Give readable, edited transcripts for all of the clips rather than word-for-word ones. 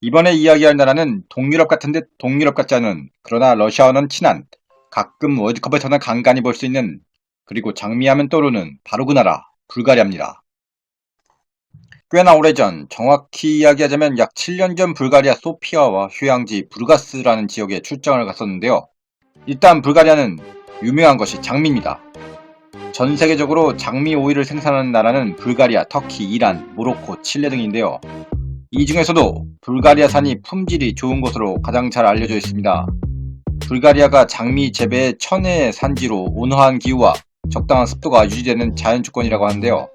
이번에 이야기할 나라는 동유럽 같은 듯 동유럽 같지 않은, 그러나 러시아와는 친한, 가끔 월드컵에서는 간간히 볼 수 있는, 그리고 장미하면 떠오르는 바로 그 나라, 불가리아입니다. 꽤나 오래전, 정확히 이야기하자면 약 7년 전 불가리아 소피아와 휴양지 부르가스라는 지역에 출장을 갔었는데요. 일단 불가리아는 유명한 것이 장미입니다. 전 세계적으로 장미 오일을 생산하는 나라는 불가리아, 터키, 이란, 모로코, 칠레 등인데요. 이 중에서도 불가리아산이 품질이 좋은 것으로 가장 잘 알려져 있습니다. 불가리아가 장미 재배의 천혜의 산지로 온화한 기후와 적당한 습도가 유지되는 자연 조건이라고 하는데요.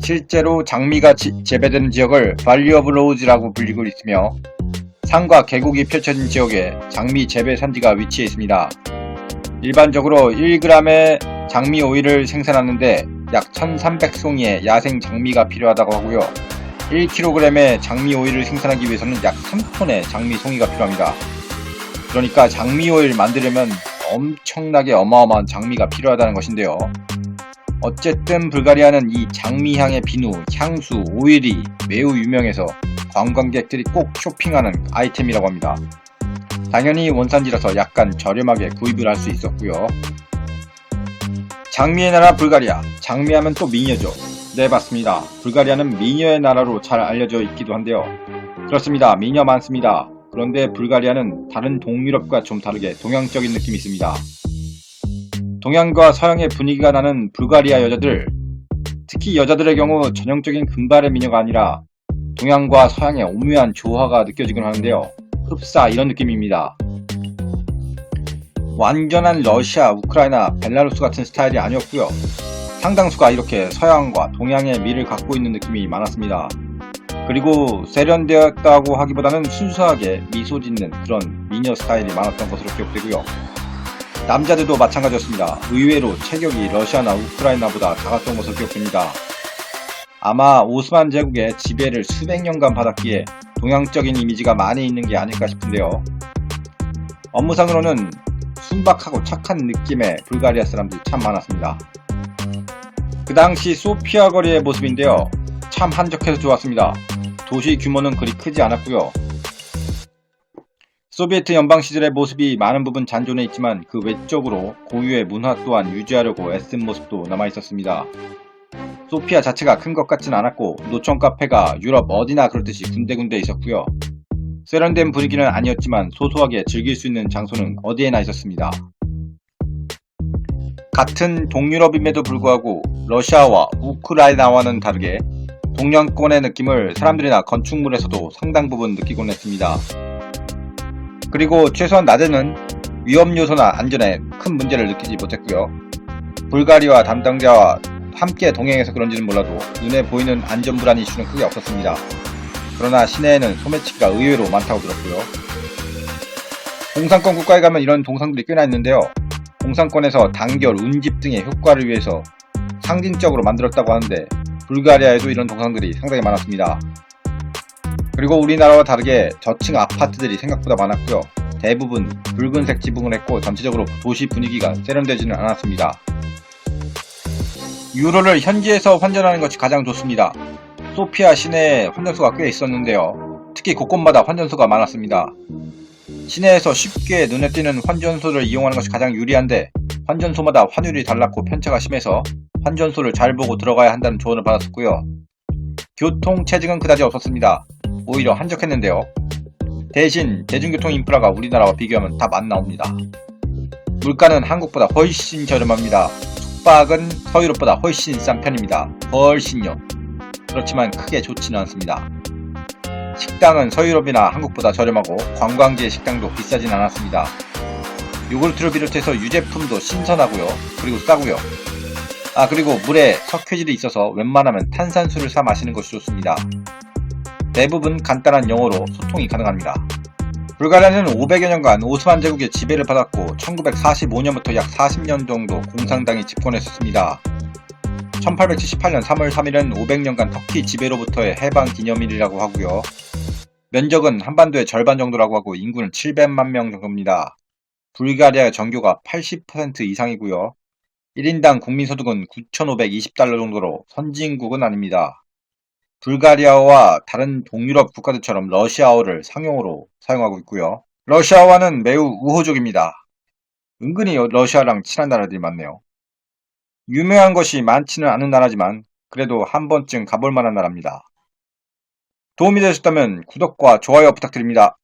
실제로 장미가 재배되는 지역을 발리 오브 로즈라고 불리고 있으며, 산과 계곡이 펼쳐진 지역에 장미 재배 산지가 위치해 있습니다. 일반적으로 1g의 장미 오일을 생산하는데 약 1300송이의 야생 장미가 필요하다고 하고요. 1kg의 장미 오일을 생산하기 위해서는 약 3톤의 장미 송이가 필요합니다. 그러니까 장미 오일 만들려면 엄청나게 어마어마한 장미가 필요하다는 것인데요. 어쨌든 불가리아는 이 장미향의 비누, 향수, 오일이 매우 유명해서 관광객들이 꼭 쇼핑하는 아이템이라고 합니다. 당연히 원산지라서 약간 저렴하게 구입을 할 수 있었고요. 장미의 나라 불가리아, 장미하면 또 미녀죠. 네, 맞습니다. 불가리아는 미녀의 나라로 잘 알려져 있기도 한데요. 그렇습니다. 미녀 많습니다. 그런데 불가리아는 다른 동유럽과 좀 다르게 동양적인 느낌이 있습니다. 동양과 서양의 분위기가 나는 불가리아 여자들, 특히 여자들의 경우 전형적인 금발의 미녀가 아니라 동양과 서양의 오묘한 조화가 느껴지곤 하는데요. 흡사 이런 느낌입니다. 완전한 러시아, 우크라이나, 벨라루스 같은 스타일이 아니었고요. 상당수가 이렇게 서양과 동양의 미를 갖고 있는 느낌이 많았습니다. 그리고 세련되었다고 하기보다는 순수하게 미소 짓는 그런 미녀 스타일이 많았던 것으로 기억되고요. 남자들도 마찬가지였습니다. 의외로 체격이 러시아나 우크라이나보다 작았던 것으로 기억됩니다. 아마 오스만 제국의 지배를 수백 년간 받았기에 동양적인 이미지가 많이 있는 게 아닐까 싶은데요. 업무상으로는 순박하고 착한 느낌의 불가리아 사람들이 참 많았습니다. 그 당시 소피아 거리의 모습인데요. 참 한적해서 좋았습니다. 도시 규모는 그리 크지 않았고요. 소비에트 연방 시절의 모습이 많은 부분 잔존해 있지만 그 외적으로 고유의 문화 또한 유지하려고 애쓴 모습도 남아있었습니다. 소피아 자체가 큰 것 같진 않았고 노천 카페가 유럽 어디나 그렇듯이 군데군데 있었고요. 세련된 분위기는 아니었지만 소소하게 즐길 수 있는 장소는 어디에나 있었습니다. 같은 동유럽임에도 불구하고 러시아와 우크라이나와는 다르게 동양권의 느낌을 사람들이나 건축물에서도 상당 부분 느끼곤 했습니다. 그리고 최소한 낮에는 위험 요소나 안전에 큰 문제를 느끼지 못했고요. 불가리아 담당자와 함께 동행해서 그런지는 몰라도 눈에 보이는 안전 불안 이슈는 크게 없었습니다. 그러나 시내에는 소매치기가 의외로 많다고 들었고요. 동상권 국가에 가면 이런 동상들이 꽤나 있는데요. 동상권에서 단결, 운집 등의 효과를 위해서 상징적으로 만들었다고 하는데 불가리아에도 이런 동상들이 상당히 많았습니다. 그리고 우리나라와 다르게 저층 아파트들이 생각보다 많았고요. 대부분 붉은색 지붕을 했고 전체적으로 도시 분위기가 세련되지는 않았습니다. 유로를 현지에서 환전하는 것이 가장 좋습니다. 소피아 시내에 환전소가 꽤 있었는데요. 특히 곳곳마다 환전소가 많았습니다. 시내에서 쉽게 눈에 띄는 환전소를 이용하는 것이 가장 유리한데 환전소마다 환율이 달랐고 편차가 심해서 환전소를 잘 보고 들어가야 한다는 조언을 받았었고요. 교통체증은 그다지 없었습니다. 오히려 한적했는데요. 대신 대중교통 인프라가 우리나라와 비교하면 다 맛 나옵니다. 물가는 한국보다 훨씬 저렴합니다. 숙박은 서유럽보다 훨씬 싼 편입니다. 훨씬요. 그렇지만 크게 좋지는 않습니다. 식당은 서유럽이나 한국보다 저렴하고 관광지의 식당도 비싸진 않았습니다. 요구르트를 비롯해서 유제품도 신선하고요. 그리고 싸고요. 그리고 물에 석회질이 있어서 웬만하면 탄산수를 사 마시는 것이 좋습니다. 대부분 간단한 영어로 소통이 가능합니다. 불가리아는 500여 년간 오스만 제국의 지배를 받았고 1945년부터 약 40년 정도 공산당이 집권했었습니다. 1878년 3월 3일은 500년간 터키 지배로부터의 해방 기념일이라고 하고요. 면적은 한반도의 절반 정도라고 하고 인구는 700만 명 정도입니다. 불가리아의 정교가 80% 이상이고요. 1인당 국민소득은 9,520달러 정도로 선진국은 아닙니다. 불가리아와 다른 동유럽 국가들처럼 러시아어를 상용어로 사용하고 있고요. 러시아와는 매우 우호적입니다. 은근히 러시아랑 친한 나라들이 많네요. 유명한 것이 많지는 않은 나라지만 그래도 한 번쯤 가볼 만한 나라입니다. 도움이 되셨다면 구독과 좋아요 부탁드립니다.